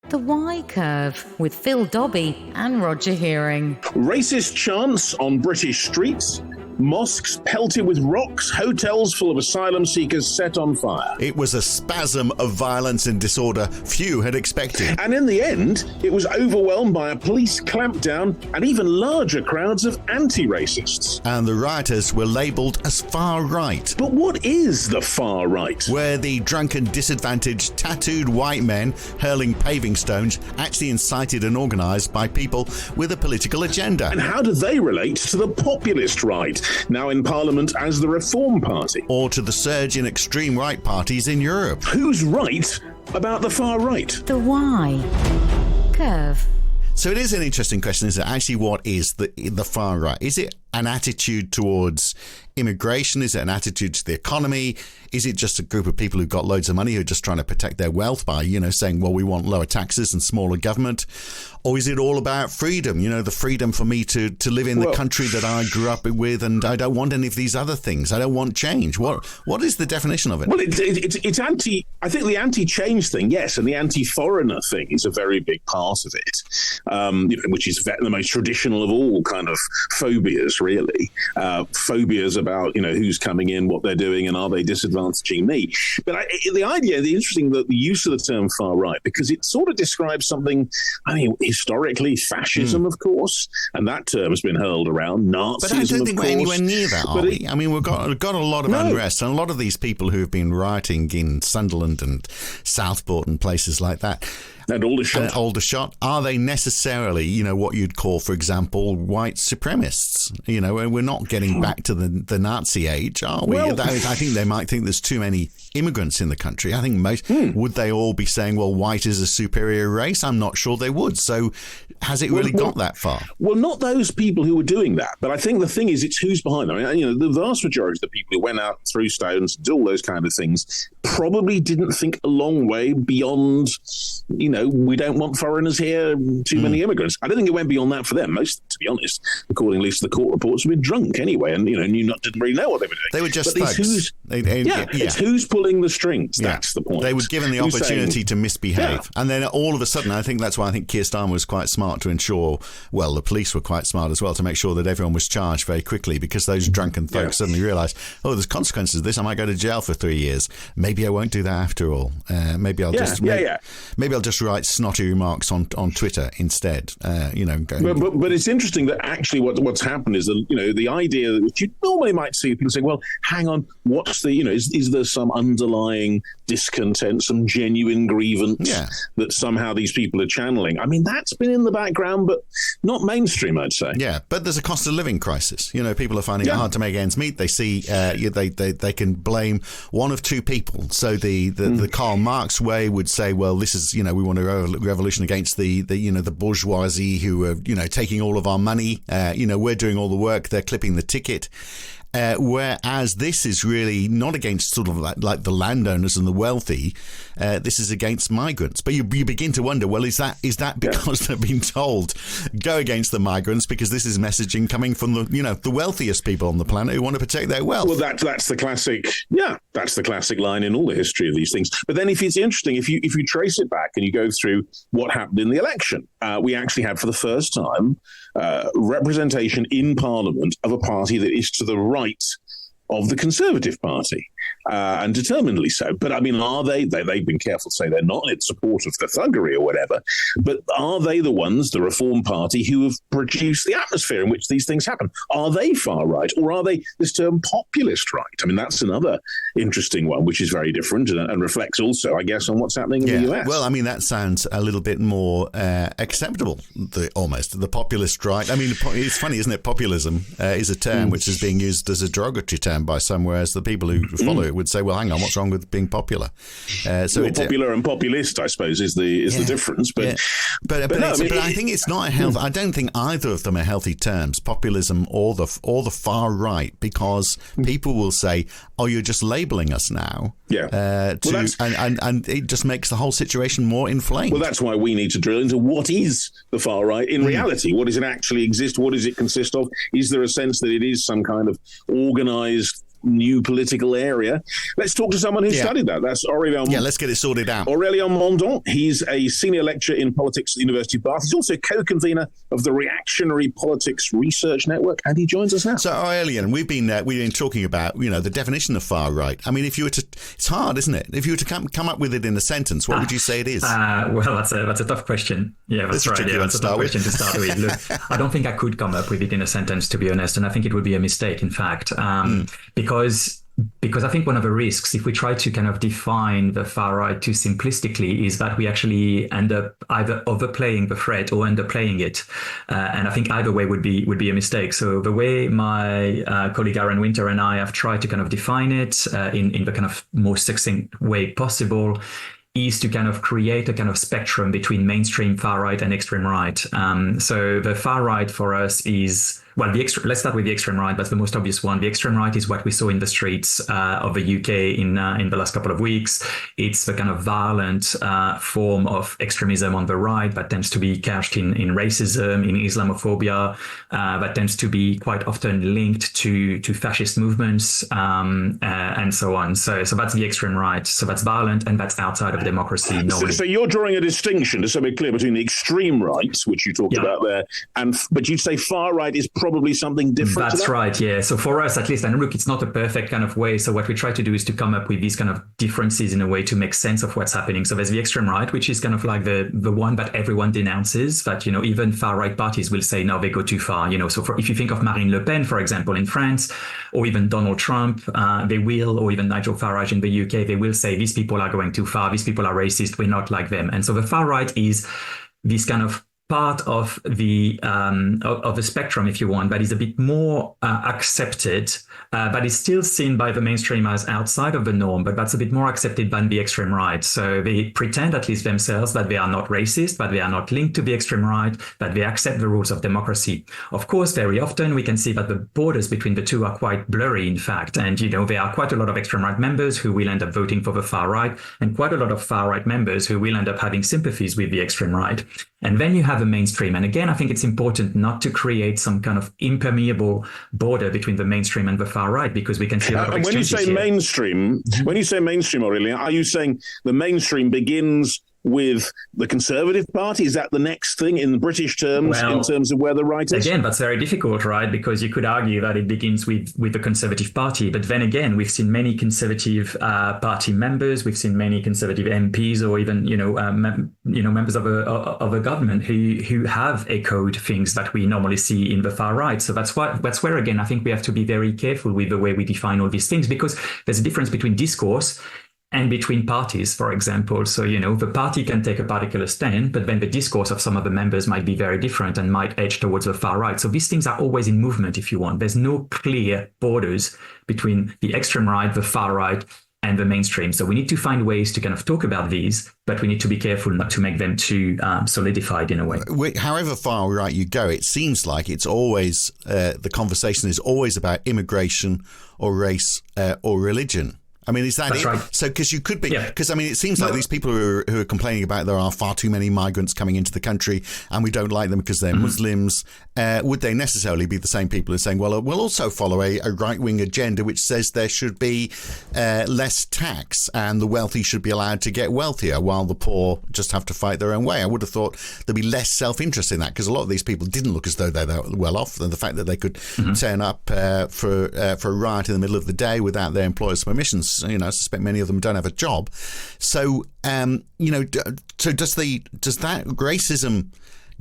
The Y Curve with Phil Dobby and Roger Hearing. Racist chants on British streets. Mosques pelted with rocks, hotels full of asylum seekers set on fire. It was a spasm of violence and disorder few had expected. And in the end, it was overwhelmed by a police clampdown and even larger crowds of anti-racists. And the rioters were labelled as far right. But what is the far right? Where the drunken, disadvantaged, tattooed white men hurling paving stones actually incited and organised by people with a political agenda. And how do they relate to the populist right, now in Parliament as the Reform Party? Or to the surge in extreme right parties in Europe? Who's right about the far right? The Y Curve. So it is an interesting question, isn't it? Actually, what is the far right? Is it an attitude towards immigration? Is it an attitude to the economy? Is it just a group of people who've got loads of money who are just trying to protect their wealth by, saying, well, we want lower taxes and smaller government? Or is it all about freedom? The freedom for me to live in the country that I grew up with, and I don't want any of these other things. I don't want change. What is the definition of it? Well, it's anti. I think the anti-change thing, yes, and the anti-foreigner thing is a very big part of it, which is the most traditional of all kind of phobias, really. Phobias about who's coming in, what they're doing, and are they disadvantaging me? But the interesting the use of the term far right, because it sort of describes something. Historically, fascism, of course, and that term has been hurled around. Nazism, but I don't think we're anywhere near that, are we? We've got a lot of unrest, and a lot of these people who have been rioting in Sunderland and Southport and places like that. And Aldershot, are they necessarily, what you'd call, for example, white supremacists? We're not getting back to the Nazi age, are we? I think they might think there's too many immigrants in the country. I think most, would they all be saying, well, white is a superior race? I'm not sure they would. So has it really got that far? Well, not those people who were doing that. But I think the thing is, it's who's behind them. The vast majority of the people who went out, threw stones, did all those kind of things, probably didn't think a long way beyond, we don't want foreigners here, too many immigrants. I don't think it went beyond that for them. Most, to be honest, according at least to the court reports, were drunk anyway, and didn't really know what they were doing. They were just thugs. It's who's pulling the strings. That's the point. They were given the opportunity to misbehave, and then all of a sudden, I think that's why I think Keir Starmer was quite smart to ensure. Well, the police were quite smart as well to make sure that everyone was charged very quickly, because those drunken folks suddenly realised, there's consequences of this. I might go to jail for 3 years. Maybe I won't do that after all. Maybe I'll maybe I'll just write snotty remarks on Twitter instead. But it's interesting that actually what's happened is the idea that which you normally might see people saying, well, hang on, what's the is there some underlying discontent, some genuine grievance that somehow these people are channeling? That's been in the background, but not mainstream, I'd say. Yeah, but there's a cost of living crisis. People are finding it hard to make ends meet. They see they can blame one of two people. So the Karl Marx way would say, well, this is we want a revolution against the bourgeoisie who are taking all of our money. We're doing all the work, they're clipping the ticket. Whereas this is really not against sort of like the landowners and the wealthy. This is against migrants. But you begin to wonder, well, is that because they've been told go against the migrants because this is messaging coming from the wealthiest people on the planet who want to protect their wealth? Well, that's the classic. Yeah, that's the classic line in all the history of these things. But then, if it's interesting, if you trace it back and you go through what happened in the election, we actually had for the first time representation in Parliament of a party that is to the right of the Conservative Party, and determinedly so. But are they? They've been careful to say they're not in support of the thuggery or whatever. But are they the ones, the Reform Party, who have produced the atmosphere in which these things happen? Are they far right, or are they this term populist right? That's another interesting one, which is very different and reflects also, I guess, on what's happening in the US. Well, that sounds a little bit more acceptable. The populist right. It's funny, isn't it? Populism is a term which is being used as a derogatory term by some, whereas the people who follow it would say, well, hang on, what's wrong with being popular? Popular and populist, I suppose, is the difference. But I think it's not a healthy. I don't think either of them are healthy terms, populism or the far right, because people will say, oh, you're just labelling us now. And it just makes the whole situation more inflamed. Well, that's why we need to drill into what is the far right in reality. What does it actually exist? What does it consist of? Is there a sense that it is some kind of organised new political area. Let's talk to someone who studied that. That's Aurelien. Yeah, let's get it sorted out. Aurelien Mondon. He's a senior lecturer in politics at the University of Bath. He's also co-convener of the Reactionary Politics Research Network, and he joins us now. So, Aurelien, we've been talking about the definition of far right. I mean, if you were to, it's hard, isn't it? If you were to come up with it in a sentence, what would you say it is? Well, that's a tough question. Yeah, that's right. Yeah, that's a tough question to start with. Look, I don't think I could come up with it in a sentence, to be honest, and I think it would be a mistake, in fact, because I think one of the risks, if we try to kind of define the far right too simplistically, is that we actually end up either overplaying the threat or underplaying it, and I think either way would be a mistake. So the way my colleague Aaron Winter and I have tried to kind of define it in the kind of most succinct way possible is to kind of create a kind of spectrum between mainstream far right and extreme right. So the far right for us is, well, let's start with the extreme right. That's the most obvious one. The extreme right is what we saw in the streets of the UK in the last couple of weeks. It's the kind of violent form of extremism on the right that tends to be couched in racism, in Islamophobia, that tends to be quite often linked to fascist movements and so on. So that's the extreme right. So that's violent and that's outside of democracy. So you're drawing a distinction, just so we're clear, between the extreme right, which you talked about there, but you'd say far right is probably something different. That's right, yeah. So for us, at least, and look, it's not a perfect kind of way. So what we try to do is to come up with these kind of differences in a way to make sense of what's happening. So there's the extreme right, which is kind of like the one that everyone denounces, that, even far right parties will say, no, they go too far. So if you think of Marine Le Pen, for example, in France, or even Donald Trump, they will, or even Nigel Farage in the UK, they will say, these people are going too far. These people are racist. We're not like them. And so the far right is this kind of part of the spectrum, if you want, that is a bit more accepted, but is still seen by the mainstream as outside of the norm, but that's a bit more accepted than the extreme right. So they pretend, at least themselves, that they are not racist, but they are not linked to the extreme right, that they accept the rules of democracy. Of course, very often we can see that the borders between the two are quite blurry, in fact, and there are quite a lot of extreme right members who will end up voting for the far right, and quite a lot of far right members who will end up having sympathies with the extreme right. And then you have a mainstream. And again, I think it's important not to create some kind of impermeable border between the mainstream and the far right, because we can see a lot of exchanges when you say here. Mainstream, Aurelien, are you saying the mainstream begins with the Conservative Party? Is that the next thing in British terms, in terms of where the right is? Again, that's very difficult, right? Because you could argue that it begins with the Conservative Party. But then again, we've seen many Conservative Party members, we've seen many Conservative MPs, or even, members of a government who have echoed things that we normally see in the far right. So that's where, again, I think we have to be very careful with the way we define all these things, because there's a difference between discourse and between parties, for example. So, the party can take a particular stand, but then the discourse of some of the members might be very different and might edge towards the far right. So these things are always in movement, if you want. There's no clear borders between the extreme right, the far right, and the mainstream. So we need to find ways to kind of talk about these, but we need to be careful not to make them too solidified in a way. However far right you go, it seems like it's always, the conversation is always about immigration or race or religion. I mean, is that That's it? Right. So, because you could be, because it seems like these people who are complaining about there are far too many migrants coming into the country and we don't like them because they're Muslims, would they necessarily be the same people who are saying, well, we'll also follow a right-wing agenda which says there should be less tax and the wealthy should be allowed to get wealthier while the poor just have to fight their own way? I would have thought there'd be less self-interest in that, because a lot of these people didn't look as though they were well off, and the fact that they could turn up for a riot in the middle of the day without their employer's permissions. I suspect many of them don't have a job. So, so does that racism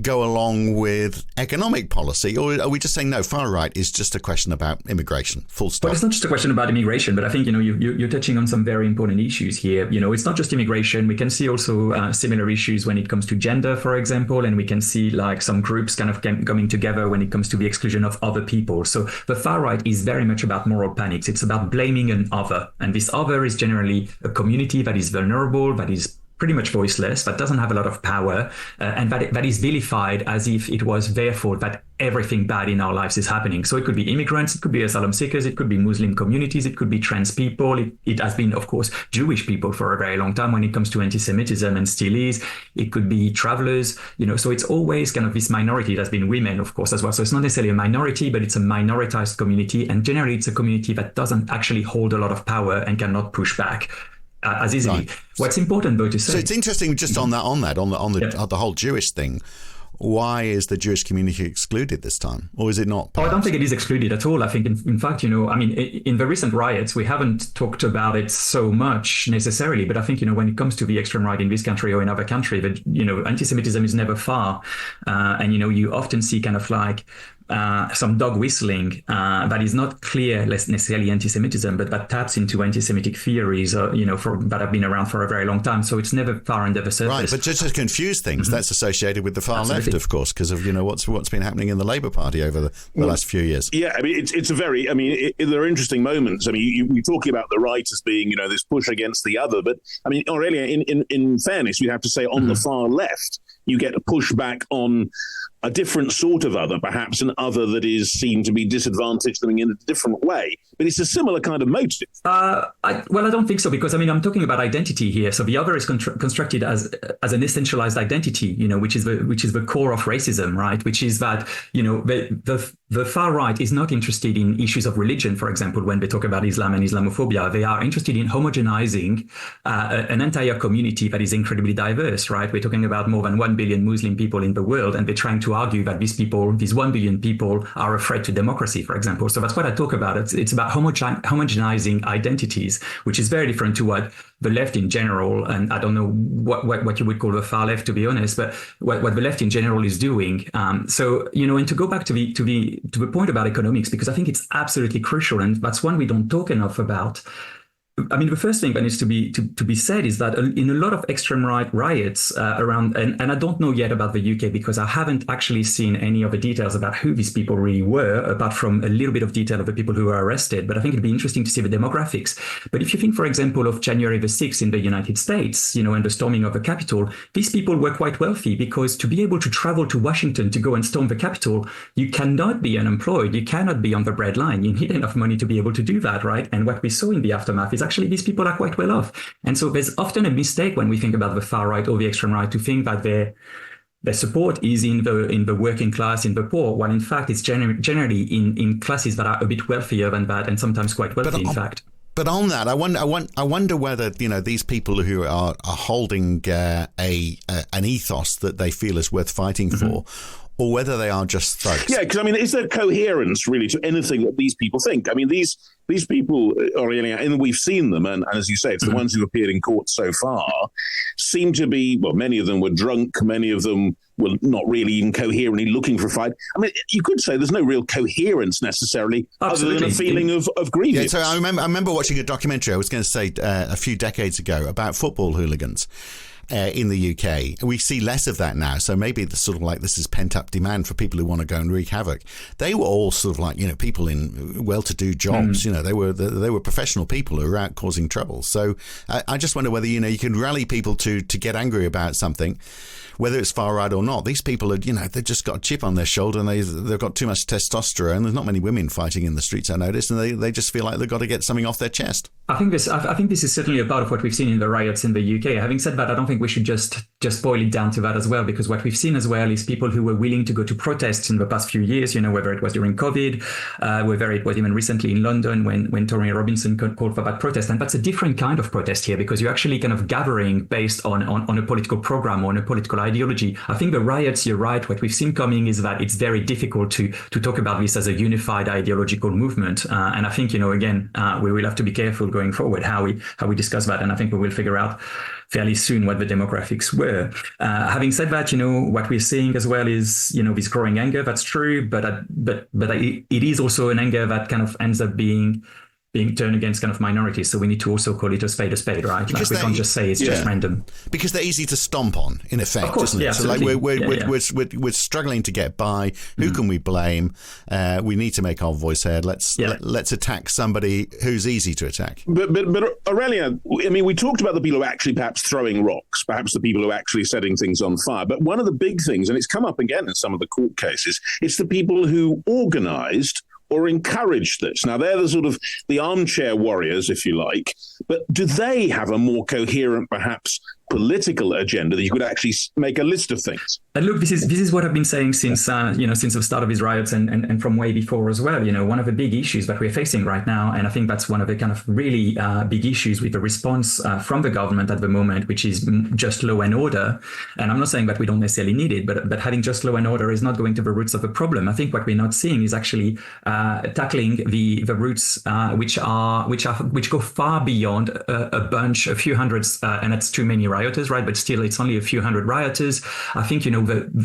go along with economic policy, or are we just saying no, far right is just a question about immigration, full stop? Well, it's not just a question about immigration, but I think you're touching on some very important issues here. It's not just immigration. We can see also similar issues when it comes to gender, for example, and we can see like some groups kind of coming together when it comes to the exclusion of other people. So the far right is very much about moral panics. It's about blaming an other, and this other is generally a community that is vulnerable, that is pretty much voiceless, that doesn't have a lot of power, and that is vilified as if it was their fault that everything bad in our lives is happening. So it could be immigrants, it could be asylum seekers, it could be Muslim communities, it could be trans people. It has been, of course, Jewish people for a very long time when it comes to anti-Semitism, and still is. It could be travelers, so it's always kind of this minority. It has been women, of course, as well. So it's not necessarily a minority, but it's a minoritized community. And generally, it's a community that doesn't actually hold a lot of power and cannot push back as easily. Right. What's important, though, to say. So it's interesting just on the whole Jewish thing. Why is the Jewish community excluded this time? Or is it not? Oh, I don't think it is excluded at all. I think, in fact, in the recent riots, we haven't talked about it so much necessarily. But I think, when it comes to the extreme right in this country or in other country, that, anti-Semitism is never far. And, you often see kind of like some dog whistling that is not clear, less necessarily anti-Semitism, but that taps into anti-Semitic theories, that have been around for a very long time. So it's never far under the surface. Right, but just to confuse things, that's associated with the far Absolutely. left, of course, because of what's been happening in the Labour Party over the last few years. Yeah, I mean, there are interesting moments. I mean, we're talking about the right as being, this push against the other, but I mean, Aurelien, in fairness, we have to say on the far left, you get a pushback on a different sort of other, perhaps an other that is seen to be disadvantaged them in a different way. But it's a similar kind of motive. I don't think so, because I'm talking about identity here. So the other is constructed as an essentialized identity, which is the core of racism, right? Which is that the far right is not interested in issues of religion, for example, when they talk about Islam and Islamophobia. They are interested in homogenizing an entire community that is incredibly diverse, right? We're talking about more than 1 billion Muslim people in the world, and they're trying to argue that these 1 billion people are a threat to democracy, for example. So that's what I talk about. It's about homogenizing identities, which is very different to what the left in general, and I don't know what you would call the far left, to be honest, but what the left in general is doing. And to go back to the point about economics, because I think it's absolutely crucial, and that's one we don't talk enough about. I mean, the first thing that needs to be said is that in a lot of extreme right riots around, and I don't know yet about the UK because I haven't actually seen any of the details about who these people really were, apart from a little bit of detail of the people who were arrested. But I think it'd be interesting to see the demographics. But if you think, for example, of January the 6th in the United States, and the storming of the Capitol, these people were quite wealthy, because to be able to travel to Washington to go and storm the Capitol, you cannot be unemployed. You cannot be on the breadline. You need enough money to be able to do that, right? And what we saw in the aftermath is actually these people are quite well off. And so there's often a mistake when we think about the far right or the extreme right to think that their support is in the working class, in the poor, when in fact it's generally in classes that are a bit wealthier than that, and sometimes quite wealthy, in fact. But on that, I wonder whether these people who are holding an ethos that they feel is worth fighting for, or whether they are just thugs. Yeah, because I mean, is there coherence really to anything that these people think? I mean, these people, Aurelien, and we've seen them, and as you say, it's the ones who appeared in court so far, seem to be, well, many of them were drunk, many of them were not really even coherently looking for a fight. I mean, you could say there's no real coherence necessarily, Absolutely. other than a feeling of grief. Yeah, so I remember watching a documentary, I was going to say a few decades ago, about football hooligans. In the UK, we see less of that now. So maybe it's sort of like this is pent up demand for people who want to go and wreak havoc. They were all sort of like people in well-to-do jobs. They were professional people who were out causing trouble. So I just wonder whether you can rally people to get angry about something, whether it's far right or not. These people are they've just got a chip on their shoulder, and they've got too much testosterone. There's not many women fighting in the streets, I noticed, and they just feel like they've got to get something off their chest. I think this is certainly a part of what we've seen in the riots in the UK. Having said that, I don't think we should just boil it down to that as well, because what we've seen as well is people who were willing to go to protests in the past few years, whether it was during COVID, whether it was even recently in London when Tony Robinson called for that protest. And that's a different kind of protest here, because you're actually kind of gathering based on a political program or on a political ideology. I think the riots, you're right, what we've seen coming is that it's very difficult to talk about this as a unified ideological movement. And I think, again, we will have to be careful going forward how we discuss that. And I think we will figure out fairly soon what the demographics were. Having said that, what we're seeing as well is, this growing anger. That's true, but it is also an anger that kind of ends up being being turned against kind of minorities. So we need to also call it a spade, right? Like we can't just say it's just random. Because they're easy to stomp on, in effect, of course, isn't it? Yeah, so like we're struggling to get by. Who can we blame? We need to make our voice heard. Let's attack somebody who's easy to attack. But Aurelien, I mean, we talked about the people who are actually perhaps throwing rocks, perhaps the people who are actually setting things on fire. But one of the big things, and it's come up again in some of the court cases, it's the people who organised or encouraged this. Now, they're the sort of the armchair warriors, if you like, but do they have a more coherent, perhaps, political agenda that you could actually make a list of things? And look, this is what I've been saying since since the start of these riots and from way before as well. One of the big issues that we're facing right now, and I think that's one of the kind of really big issues with the response from the government at the moment, which is just law and order. And I'm not saying that we don't necessarily need it, but having just law and order is not going to the roots of the problem. I think what we're not seeing is actually tackling the roots which go far beyond a few hundreds, and that's too many rioters, right? But still, it's only a few hundred rioters. I think,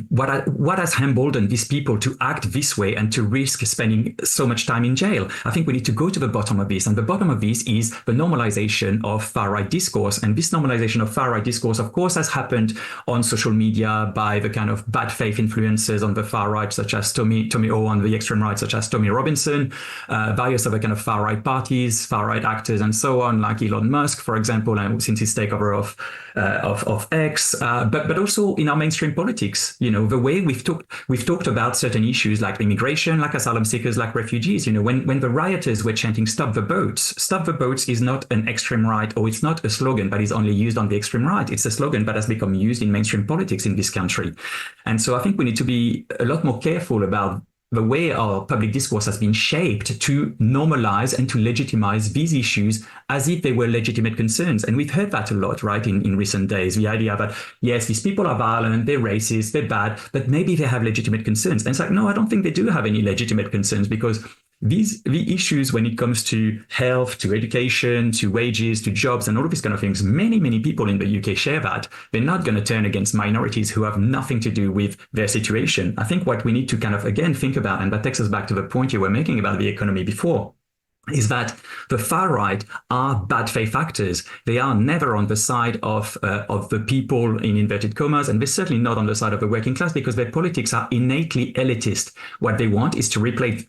what has emboldened these people to act this way and to risk spending so much time in jail? I think we need to go to the bottom of this. And the bottom of this is the normalization of far-right discourse. And this normalization of far-right discourse, of course, has happened on social media by the kind of bad faith influencers on the far right, such as Tommy O, on the extreme right, such as Tommy Robinson, various other kind of far-right parties, far-right actors, and so on, like Elon Musk, for example, and since his takeover of X, but also in our mainstream politics, the way we've talked about certain issues like immigration, like asylum seekers, like refugees. When the rioters were chanting "Stop the boats" is not an extreme right, or it's not a slogan that is only used on the extreme right. It's a slogan that has become used in mainstream politics in this country, and so I think we need to be a lot more careful about the way our public discourse has been shaped to normalize and to legitimize these issues as if they were legitimate concerns. And we've heard that a lot, right, in recent days. The idea that, yes, these people are violent, they're racist, they're bad, but maybe they have legitimate concerns. And it's like, no, I don't think they do have any legitimate concerns, because the issues when it comes to health, to education, to wages, to jobs, and all of these kind of things, many people in the UK share that. They're not going to turn against minorities who have nothing to do with their situation. I think what we need to kind of, again, think about, and that takes us back to the point you were making about the economy before, is that the far right are bad faith actors. They are never on the side of the people, in inverted commas, and they're certainly not on the side of the working class, because their politics are innately elitist. What they want is to replace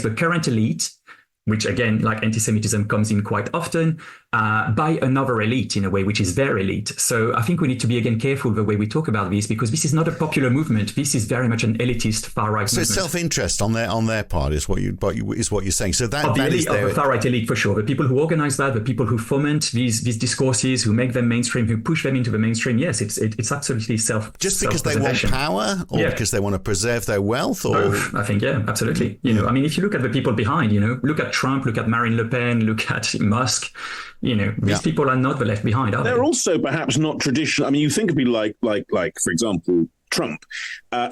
the current elite, which again, like anti-Semitism comes in quite often, by another elite in a way, which is their elite. So I think we need to be, again, careful the way we talk about this, because this is not a popular movement. This is very much an elitist far-right movement. So self-interest on their part is what you're saying. So that is the far-right elite, for sure. The people who organize that, the people who foment these discourses, who make them mainstream, who push them into the mainstream. Yes, it's absolutely just because they want power, or because they want to preserve their wealth, or both, I think, absolutely. I mean, if you look at the people behind, look at Trump, look at Marine Le Pen, look at Musk. These people are not the left behind, are they? They're also perhaps not traditional. I mean, you think of people like, for example, Trump,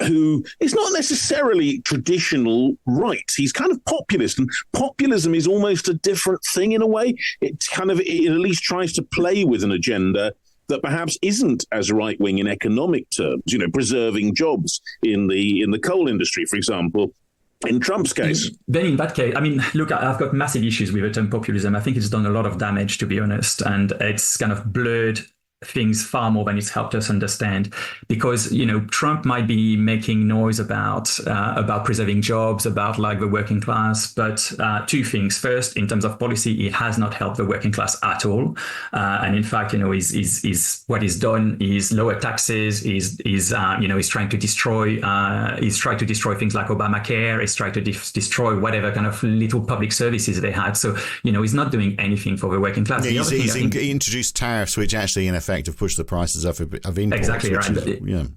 who is not necessarily traditional right. He's kind of populist, and populism is almost a different thing in a way. It at least tries to play with an agenda that perhaps isn't as right-wing in economic terms, preserving jobs in the coal industry, for example. In Trump's case. Then in that case, I mean, look, I've got massive issues with the term populism. I think it's done a lot of damage, to be honest, and it's kind of blurred things far more than it's helped us understand, because Trump might be making noise about preserving jobs, about like the working class, but two things. First, in terms of policy, it has not helped the working class at all, and in fact, is what he's done is lower taxes, is trying to destroy things like Obamacare, is trying to destroy whatever kind of little public services they had. So he's not doing anything for the working class. Yeah, he introduced tariffs, which actually in effect have pushed the prices up of imports. Exactly right.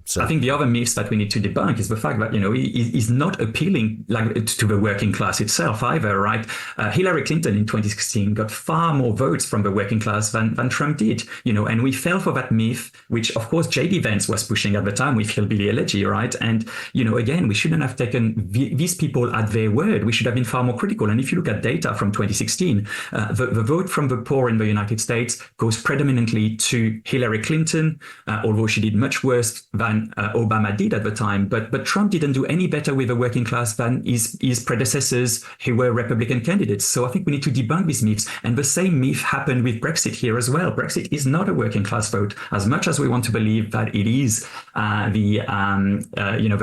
So I think the other myth that we need to debunk is the fact that he's not appealing to the working class itself either, right? Hillary Clinton in 2016 got far more votes from the working class than Trump did, and we fell for that myth, which of course J.D. Vance was pushing at the time with Hillbilly Elegy, right? And again, we shouldn't have taken these people at their word. We should have been far more critical. And if you look at data from 2016, the vote from the poor in the United States goes predominantly to to Hillary Clinton, although she did much worse than Obama did at the time. But Trump didn't do any better with the working class than his predecessors who were Republican candidates. So I think we need to debunk these myths. And the same myth happened with Brexit here as well. Brexit is not a working class vote, as much as we want to believe that it is the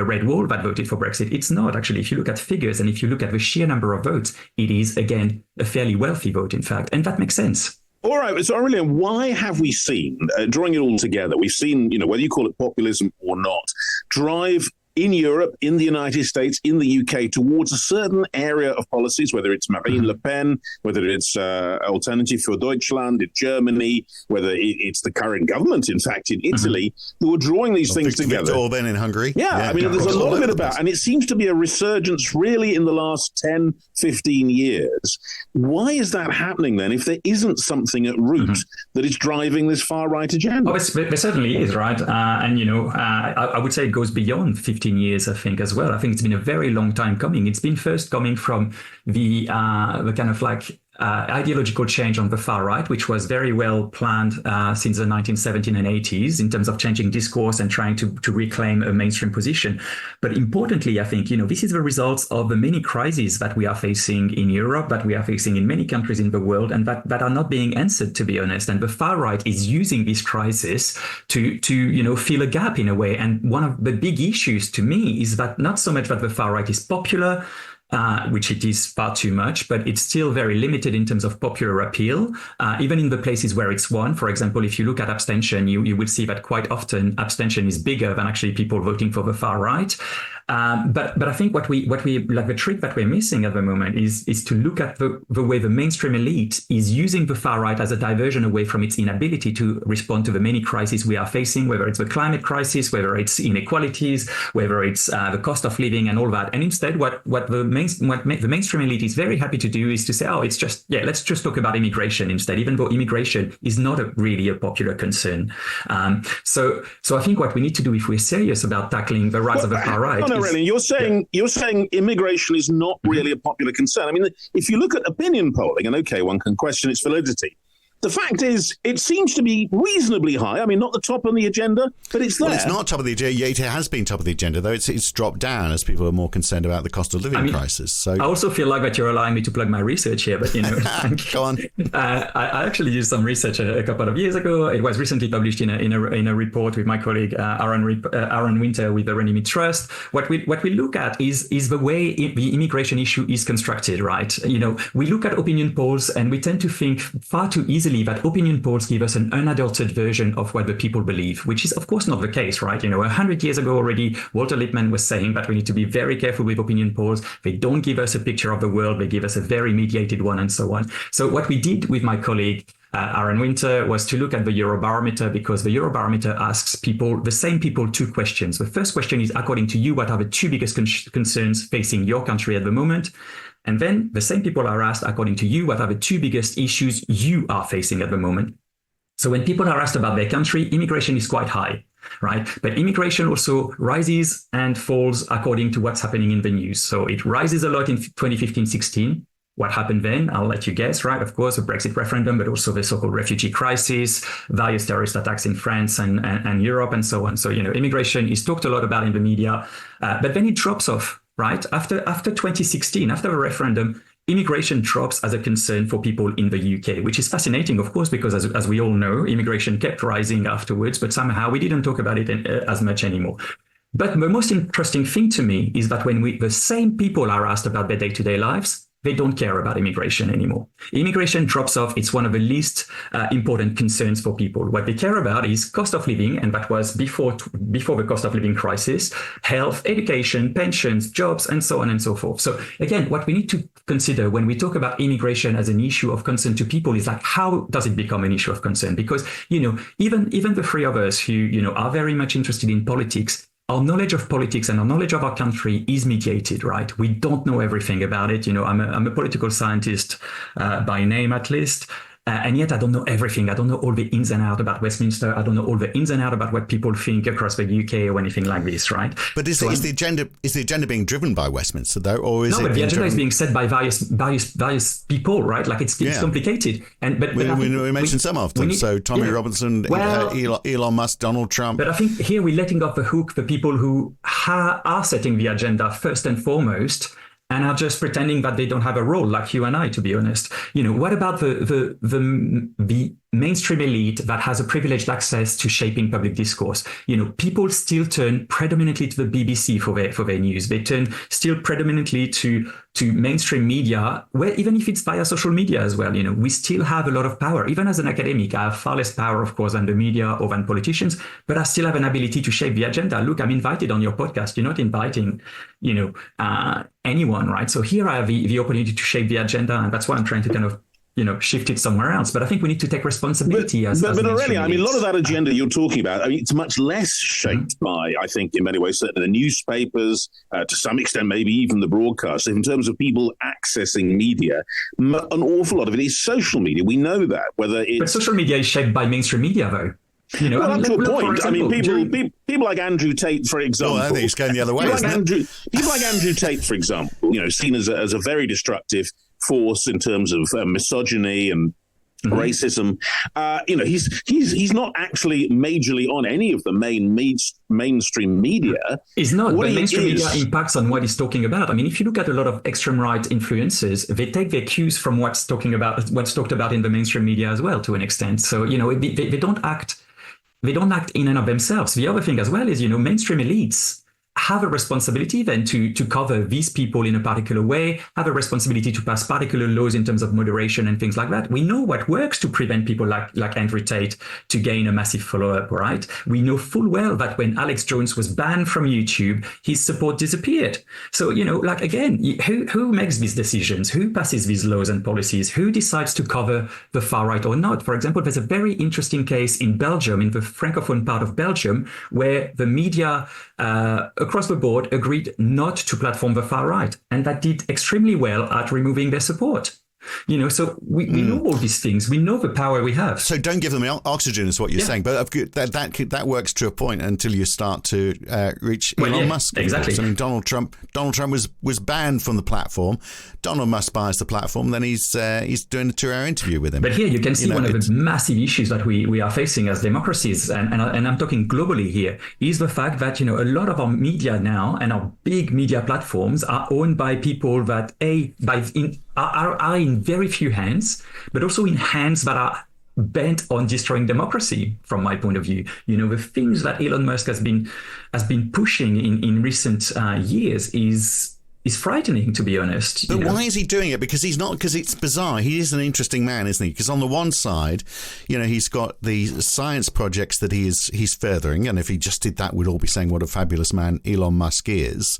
red wall that voted for Brexit. It's not actually. If you look at figures and if you look at the sheer number of votes, it is again a fairly wealthy vote, in fact, and that makes sense. All right, so Aurelien, why have we seen, drawing it all together, we've seen, whether you call it populism or not, drive in Europe, in the United States, in the UK, towards a certain area of policies, whether it's Marine Le Pen, whether it's Alternative für Deutschland in Germany, whether it's the current government, in fact, in Italy, who are drawing these things together. Viktor Orban in Hungary. Yeah, I mean, there's a lot of it about, and it seems to be a resurgence really in the last 10, 15 years. Why is that happening then, if there isn't something at root that is driving this far-right agenda? Oh, there certainly is, right? I would say it goes beyond 15 years, I think, as well. I think it's been a very long time coming. It's been first coming from the kind of like ideological change on the far right, which was very well planned since the 1970s and 80s in terms of changing discourse and trying to reclaim a mainstream position. But importantly, I think, this is the result of the many crises that we are facing in Europe, that we are facing in many countries in the world, and that are not being answered, to be honest. And the far right is using this crisis to fill a gap in a way. And one of the big issues to me is that not so much that the far right is popular, which it is far too much, but it's still very limited in terms of popular appeal, even in the places where it's won. For example, if you look at abstention, you will see that quite often abstention is bigger than actually people voting for the far right. But I think what we like, the trick that we're missing at the moment is to look at the way the mainstream elite is using the far right as a diversion away from its inability to respond to the many crises we are facing, whether it's the climate crisis, whether it's inequalities, whether it's the cost of living and all that. And instead, what the mainstream elite is very happy to do is to say, let's just talk about immigration instead, even though immigration is not really a popular concern. So I think what we need to do, if we're serious about tackling the rise of the far right, Aurelien, you're saying immigration is not really a popular concern. I mean, if you look at opinion polling, and okay, one can question its validity, the fact is, it seems to be reasonably high. I mean, not the top on the agenda, but it's there. Well, it's not top of the agenda. Yeah, it has been top of the agenda, though. It's dropped down as people are more concerned about the cost of living crisis. So I also feel like that you're allowing me to plug my research here, but go on. I actually used some research a couple of years ago. It was recently published in a report with my colleague Aaron Winter with the Runnymede Trust. What we look at is the way the immigration issue is constructed, right? We look at opinion polls and we tend to think far too easily that opinion polls give us an unadulterated version of what the people believe, which is of course not the case, right? 100 years ago already, Walter Lippmann was saying that we need to be very careful with opinion polls. They don't give us a picture of the world. They give us a very mediated one and so on. So what we did with my colleague, Aaron Winter, was to look at the Eurobarometer, because the Eurobarometer asks the same people two questions. The first question is, according to you, what are the two biggest concerns facing your country at the moment? And then the same people are asked, according to you, what are the two biggest issues you are facing at the moment? So when people are asked about their country, immigration is quite high, right? But immigration also rises and falls according to what's happening in the news. So it rises a lot in 2015-16. What happened then? I'll let you guess, right? Of course, the Brexit referendum, but also the so-called refugee crisis, various terrorist attacks in France and Europe and so on. So, immigration is talked a lot about in the media, but then it drops off. Right after 2016, after the referendum, immigration drops as a concern for people in the UK, which is fascinating, of course, because as we all know, immigration kept rising afterwards, but somehow we didn't talk about it as much anymore. But the most interesting thing to me is that when the same people are asked about their day-to-day lives, they don't care about immigration anymore. Immigration drops off. It's one of the least important concerns for people. What they care about is cost of living, and that was before the cost of living crisis, health, education, pensions, jobs, and so on and so forth. So again, what we need to consider when we talk about immigration as an issue of concern to people is like, how does it become an issue of concern? Because, even the three of us who, are very much interested in politics, our knowledge of politics and our knowledge of our country is mediated, right? We don't know everything about it. I'm a political scientist by name, at least. And yet I don't know everything. I don't know all the ins and outs about Westminster. I don't know all the ins and outs about what people think across the UK or anything like this, right? But is the agenda being driven by Westminster though, or is it? No, but the agenda is being set by various people, right? Like it's complicated. And but we mentioned some of them. So Tommy Robinson, Elon Musk, Donald Trump. But I think here we're letting off the hook the people who are setting the agenda first and foremost, and are just pretending that they don't have a role, like you and I, to be honest. What about the mainstream elite that has a privileged access to shaping public discourse? People still turn predominantly to the BBC for their news. They turn still predominantly to mainstream media, where even if it's via social media as well, we still have a lot of power. Even as an academic, I have far less power, of course, than the media or than politicians, but I still have an ability to shape the agenda. Look, I'm invited on your podcast. You're not inviting, anyone, right? So here I have the opportunity to shape the agenda, and that's why I'm trying to kind of shift it somewhere else. But I think we need to take responsibility but Aurelien, a lot of that agenda you're talking about, it's much less shaped by, I think, in many ways, certainly the newspapers, to some extent, maybe even the broadcast. In terms of people accessing media, an awful lot of it is social media. We know that, But social media is shaped by mainstream media, though. Up to a point. Example, people like Andrew Tate, for example. I think it's going the other way. People like Andrew Tate, for example, seen as a very destructive force in terms of misogyny and racism. He's not actually majorly on any of the mainstream media. He's not, but mainstream media impacts on what he's talking about. I mean, if you look at a lot of extreme right influencers, they take their cues from what's talked about in the mainstream media as well, to an extent. So they don't act. They don't act in and of themselves. The other thing as well is, mainstream elites have a responsibility then to cover these people in a particular way, have a responsibility to pass particular laws in terms of moderation and things like that. We know what works to prevent people like Andrew Tate to gain a massive follow-up, right? We know full well that when Alex Jones was banned from YouTube, his support disappeared. So, again, who makes these decisions? Who passes these laws and policies? Who decides to cover the far right or not? For example, there's a very interesting case in Belgium, in the Francophone part of Belgium, where the media across the board agreed not to platform the far right, and that did extremely well at removing their support. So we know all these things. We know the power we have. So don't give them oxygen, is what you're saying. But that works to a point until you start to reach Elon Musk. Exactly. I mean, Donald Trump was banned from the platform. Donald Musk buys the platform. Then he's doing a 2-hour interview with him. But here you can see one of the massive issues that we are facing as democracies, and I'm talking globally here, is the fact that a lot of our media now and our big media platforms are owned by people that are in very few hands, but also in hands that are bent on destroying democracy, from my point of view. The things that Elon Musk has been pushing in recent years is frightening, to be honest. But why is he doing it? Because it's bizarre. He is an interesting man, isn't he? Because on the one side, he's got the science projects that he's furthering, and if he just did that, we'd all be saying what a fabulous man Elon Musk is.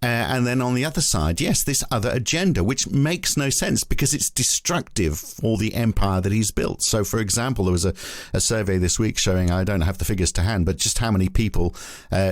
And then on the other side, yes, this other agenda, which makes no sense because it's destructive for the empire that he's built. So, for example, there was a survey this week showing, I don't have the figures to hand, but just how many people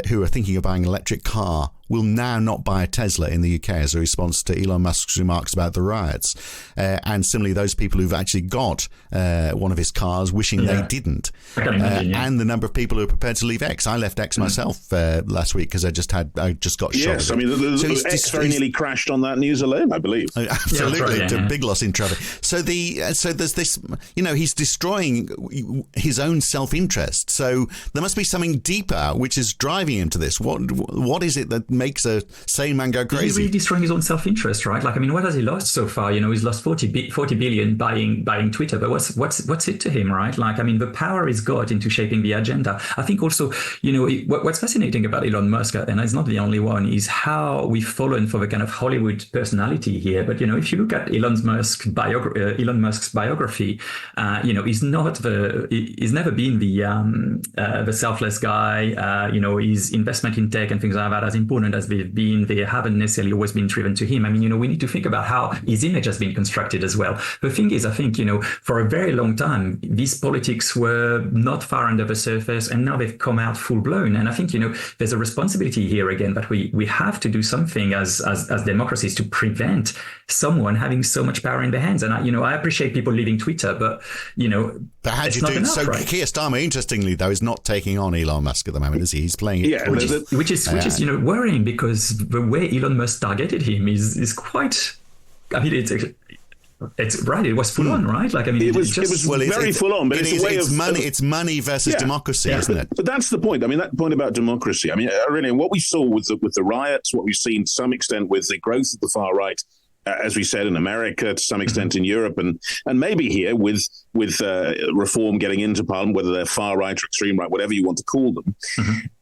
who are thinking of buying an electric car will now not buy a Tesla in the UK as a response to Elon Musk's remarks about the riots. And similarly, those people who've actually got one of his cars wishing they didn't. I can imagine, and the number of people who are prepared to leave X. I left X myself last week because I just got shot. Yes, I mean, X very nearly crashed on that news alone, I believe. Absolutely, a big loss in traffic. So there's this, he's destroying his own self-interest. So there must be something deeper which is driving him to this. What is it that makes a sane man go crazy? He's really destroying his own self-interest, right? What has he lost so far? He's lost 40 billion buying Twitter, but what's it to him, right? The power he's got into shaping the agenda. I think also, what's fascinating about Elon Musk, and he's not the only one, is how we've fallen for the kind of Hollywood personality here. But if you look at Elon Musk's biography, he's never been the selfless guy. His investment in tech and things like that, as important violent as they've been, they haven't necessarily always been driven to him. I mean, we need to think about how his image has been constructed as well. The thing is, I think, for a very long time, these politics were not far under the surface, and now they've come out full blown. And I think, there's a responsibility here again that we have to do something as democracies to prevent someone having so much power in their hands. And I appreciate people leaving Twitter, but how do you do? So right? Keir Starmer, interestingly though, is not taking on Elon Musk at the moment, is he? He's playing it, which is worrying, because the way Elon Musk targeted him is quite. I mean, it's right. It was full on, right? Like, I mean, it was very full on. But it's money versus democracy, isn't it? But that's the point. I mean, that point about democracy. I mean, Aurelien, what we saw with the riots, what we've seen to some extent with the growth of the far right, as we said, in America, to some extent in Europe, and maybe here with reform getting into Parliament, whether they're far right or extreme right, whatever you want to call them.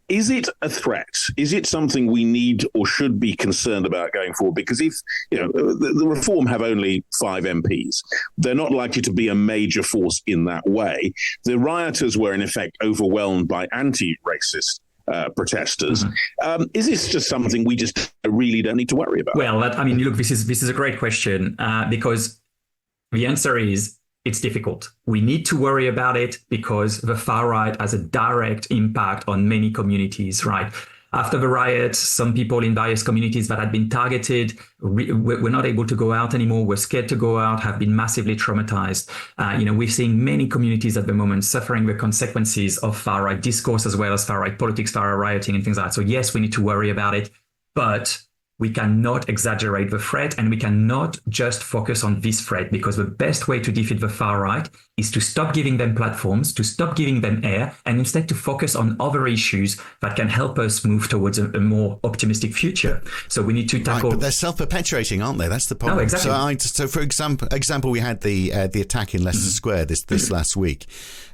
Is it a threat? Is it something we need or should be concerned about going forward? Because if the Reform have only 5 MPs, they're not likely to be a major force in that way. The rioters were in effect overwhelmed by anti-racist protesters. Is this just something we just really don't need to worry about? Well, look, this is a great question because the answer is it's difficult. We need to worry about it because the far right has a direct impact on many communities, right? After the riots, some people in various communities that had been targeted were not able to go out anymore, were scared to go out, have been massively traumatized. We're seeing many communities at the moment suffering the consequences of far right discourse as well as far right politics, far right rioting and things like that. So yes, we need to worry about it, but we cannot exaggerate the threat, and we cannot just focus on this threat, because the best way to defeat the far right is to stop giving them platforms, to stop giving them air, and instead to focus on other issues that can help us move towards a more optimistic future. So we need to tackle. Right, but they're self-perpetuating, aren't they? That's the problem. No, exactly. So for example, we had the attack in Leicester Square this last week,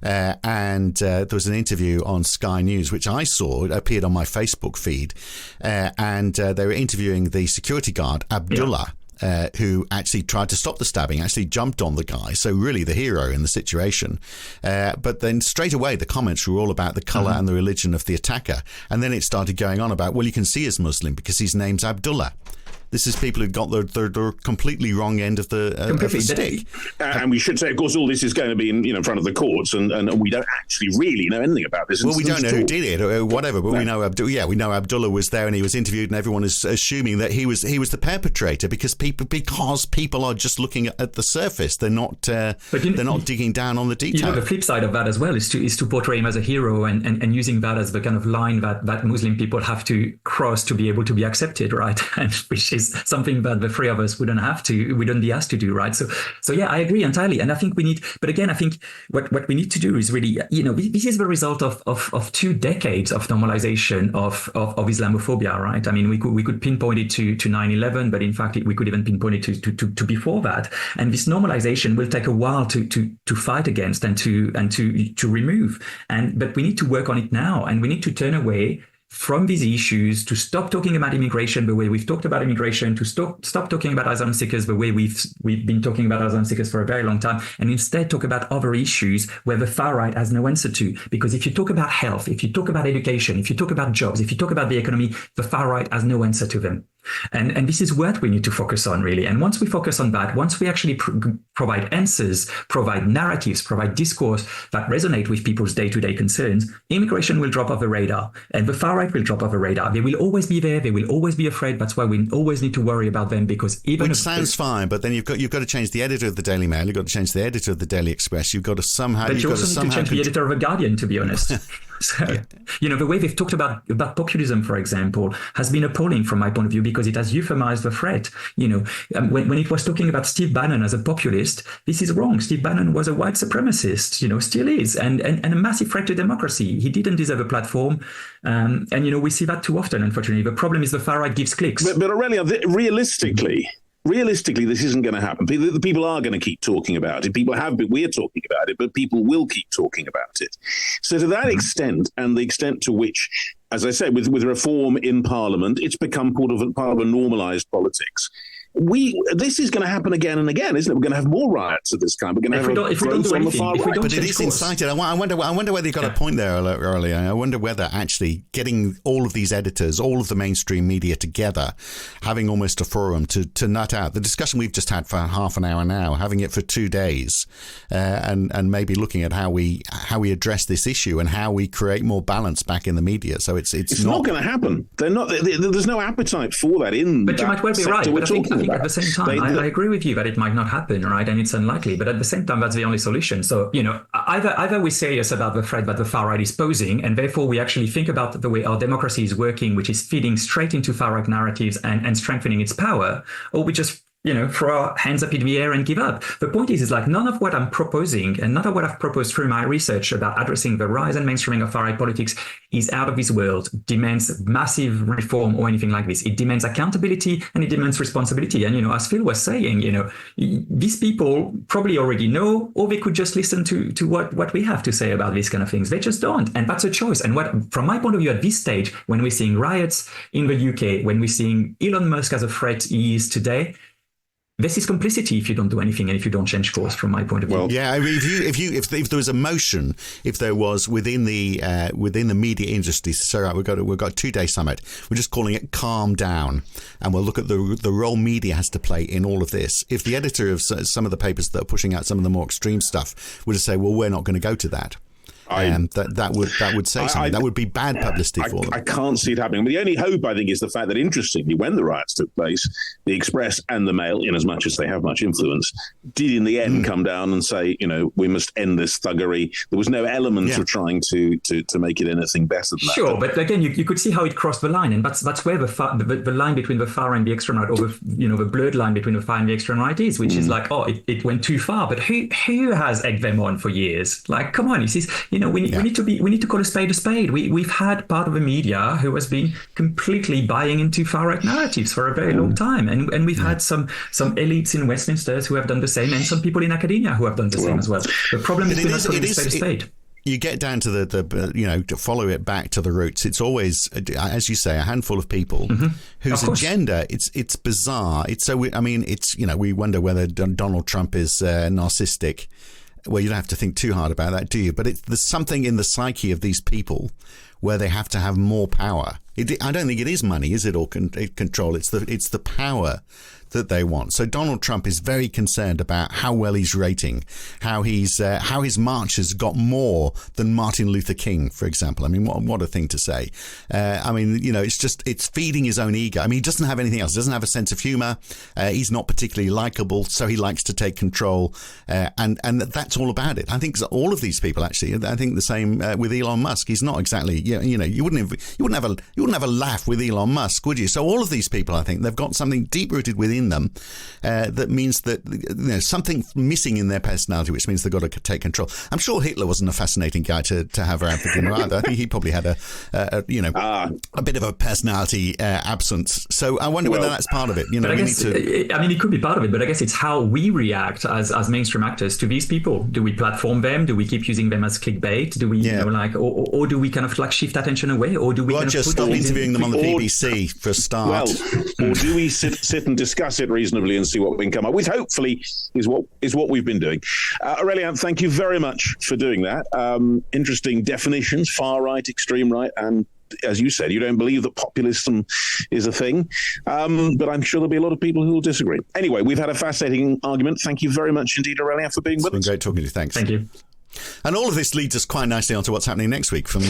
and there was an interview on Sky News which I saw. It appeared on my Facebook feed, and they were interviewing the security guard Abdullah, who actually tried to stop the stabbing, actually jumped on the guy, so really the hero in the situation. But then straight away the comments were all about the colour and the religion of the attacker, and then it started going on about, well, you can see he's Muslim because his name's Abdullah. This is people who've got their completely wrong end of the stick. And we should say, of course, all this is going to be in front of the courts, and we don't actually really know anything about this. Well, we don't know who did it or whatever, but we know Abdullah was there, and he was interviewed, and everyone is assuming that he was the perpetrator because people are just looking at the surface. They're not digging down on the detail. The flip side of that as well is to portray him as a hero and using that as the kind of line that Muslim people have to cross to be able to be accepted, right? And which is something that the three of us wouldn't be asked to do, right? So yeah, I agree entirely. And I think I think what we need to do is really, this is the result of 2 decades of normalization of Islamophobia, right? I mean, we could pinpoint it to 9/11, but in fact, we could even pinpoint it to before that. And this normalization will take a while to fight against and to remove. But we need to work on it now, and we need to turn away from these issues, to stop talking about immigration the way we've talked about immigration, to stop talking about asylum seekers the way we've been talking about asylum seekers for a very long time, and instead talk about other issues where the far right has no answer to. Because if you talk about health, if you talk about education, if you talk about jobs, if you talk about the economy, the far right has no answer to them. And this is what we need to focus on, really. And once we focus on that, once we actually provide answers, provide narratives, provide discourse that resonate with people's day-to-day concerns, immigration will drop off the radar, and the far right will drop off the radar. They will always be there. They will always be afraid. That's why we always need to worry about them, because which sounds fine, but then you've got to change the editor of the Daily Mail. You've got to change the editor of the Daily Express. You've got to somehow. But you also need to change the editor of the Guardian, to be honest. So, the way they've talked about populism, for example, has been appalling from my point of view, because it has euphemized the threat. When it was talking about Steve Bannon as a populist, this is wrong. Steve Bannon was a white supremacist, still is, and a massive threat to democracy. He didn't deserve a platform. And we see that too often, unfortunately. The problem is the far right gives clicks. But Aurelien, realistically, this isn't going to happen. People are going to keep talking about it. We're talking about it, but people will keep talking about it. So to that extent, and the extent to which, as I said, with reform in Parliament, it's become part of a normalised politics. this is going to happen again and again, isn't it? We're going to have more riots of this kind. We're going to have growth on the far right. But it is incited. I wonder whether you got a point there earlier. I wonder whether actually getting all of these editors, all of the mainstream media together, having almost a forum to nut out the discussion we've just had for half an hour now, having it for 2 days, and maybe looking at how we address this issue and how we create more balance back in the media. So it's not going to happen. They're not. There's no appetite for that in. But you might well be right. But I think at the same time, I agree with you that it might not happen, right? And it's unlikely. But at the same time, that's the only solution. So, either we're serious about the threat that the far right is posing, and therefore we actually think about the way our democracy is working, which is feeding straight into far right narratives and strengthening its power, or we just throw our hands up in the air and give up. The point is like none of what I'm proposing and none of what I've proposed through my research about addressing the rise and mainstreaming of far-right politics is out of this world, demands massive reform or anything like this. It demands accountability and it demands responsibility. And, as Phil was saying, these people probably already know, or they could just listen to what we have to say about these kind of things. They just don't. And that's a choice. And from my point of view at this stage, when we're seeing riots in the UK, when we're seeing Elon Musk as a threat he is today, this is complicity if you don't do anything and if you don't change course, from my point of view. Well, yeah, I mean, if there was a motion, if there was within the media industry, so right, we've got a 2-day summit. We're just calling it Calm Down, and we'll look at the role media has to play in all of this. If the editor of some of the papers that are pushing out some of the more extreme stuff were to say, well, we're not going to go to that. That would say something. That would be bad publicity for them. I can't see it happening. But the only hope, I think, is the fact that, interestingly, when the riots took place, the Express and the Mail, in as much as they have much influence, did in the end come down and say, we must end this thuggery. There was no element of trying to make it anything better than that. Sure, but again, you could see how it crossed the line, and that's where the line between the far and the extreme right, or the blurred line between the far and the extreme right is, which is like, it went too far. But who has egged them on for years? Like, come on, you see. We need to call a spade a spade. We've had part of the media who has been completely buying into far right narratives for a very long time, and we've had some elites in Westminster who have done the same, and some people in academia who have done the same as well. The problem is not calling a spade a spade. You get down to the to follow it back to the roots. It's always, as you say, a handful of people whose agenda. It's bizarre. It's so. We wonder whether Donald Trump is narcissistic. Well, you don't have to think too hard about that, do you? But there's something in the psyche of these people where they have to have more power. I don't think it is money, is it, or control? It's the power that they want. So Donald Trump is very concerned about how well he's rating, how his marches got more than Martin Luther King, for example. I mean, what a thing to say. It's feeding his own ego. I mean, he doesn't have anything else. He doesn't have a sense of humor. He's not particularly likable, so he likes to take control. And that's all about it. I think all of these people, actually, I think the same with Elon Musk. He's not exactly, you wouldn't have a laugh with Elon Musk, would you? So all of these people, I think, they've got something deep-rooted within them that means that something missing in their personality, which means they've got to take control. I'm sure Hitler wasn't a fascinating guy to have around for dinner either. I think he probably had a bit of a personality absence. So I wonder whether that's part of it. It could be part of it, but I guess it's how we react as mainstream actors to these people. Do we platform them? Do we keep using them as clickbait? Do we, or do we kind of shift attention away? Or do we just stop interviewing them on the BBC for a start? Well, or do we sit and discuss it reasonably and see what we can come up with? Hopefully, is what we've been doing. Aurelien, thank you very much for doing that. Interesting definitions: far right, extreme right, and as you said, you don't believe that populism is a thing, but I'm sure there'll be a lot of people who will disagree. Anyway, we've had a fascinating argument. Thank you very much indeed, Aurelien, for being with us. It's been great talking to you. Thanks. Thank you. And all of this leads us quite nicely onto what's happening next week, from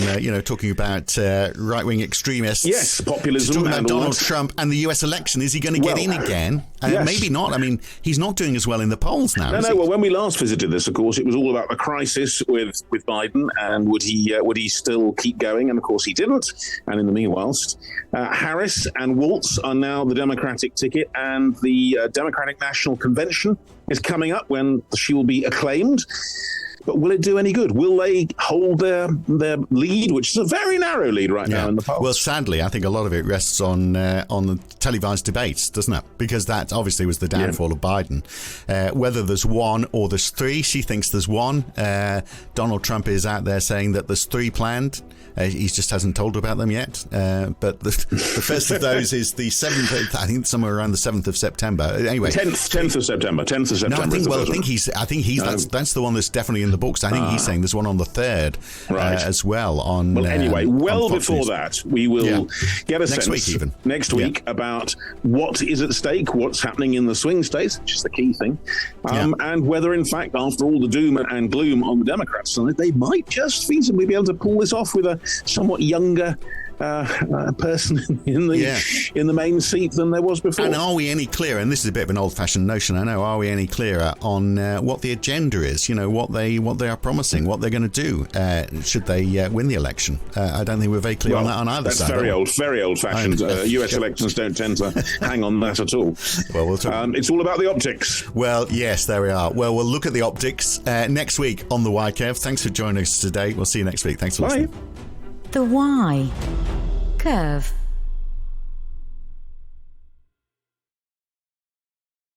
talking about right-wing extremists, yes, populism, talking about Donald Trump and the US election. Is he going to get in again? Yes. Maybe not. I mean, he's not doing as well in the polls now. No. Well, when we last visited this, of course, it was all about the crisis with Biden and would he still keep going? And of course, he didn't. And in the meanwhile, Harris and Waltz are now the Democratic ticket, and the Democratic National Convention is coming up when she will be acclaimed. But will it do any good? Will they hold their lead, which is a very narrow lead right now in the polls? Well, sadly, I think a lot of it rests on the televised debates, doesn't it? Because that obviously was the downfall of Biden. Whether there's one or there's three, she thinks there's one. Donald Trump is out there saying that there's three planned. He just hasn't told about them yet. But the first of those is the 7th, I think somewhere around the 7th of September. Anyway. 10th of September. No, I think that's the one that's definitely in the books. I think he's saying there's one on the 3rd as well. Anyway, before News. That, we will get a sense next week about what is at stake, what's happening in the swing states, which is the key thing, and whether, in fact, after all the doom and gloom on the Democrats' side, they might just feasibly be able to pull this off with a somewhat younger person in the main seat than there was before. And are we any clearer? And this is a bit of an old-fashioned notion, I know. Are we any clearer on what the agenda is? You know, what they are promising, what they're going to do should they win the election? I don't think we're very clear on that on either side. That's very old-fashioned. U.S. elections don't tend to hang on that at all. Well, we'll talk. It's all about the optics. Well, yes, there we are. Well, we'll look at the optics next week on The Why, Kev. Thanks for joining us today. We'll see you next week. Thanks for listening. The Why. Curve.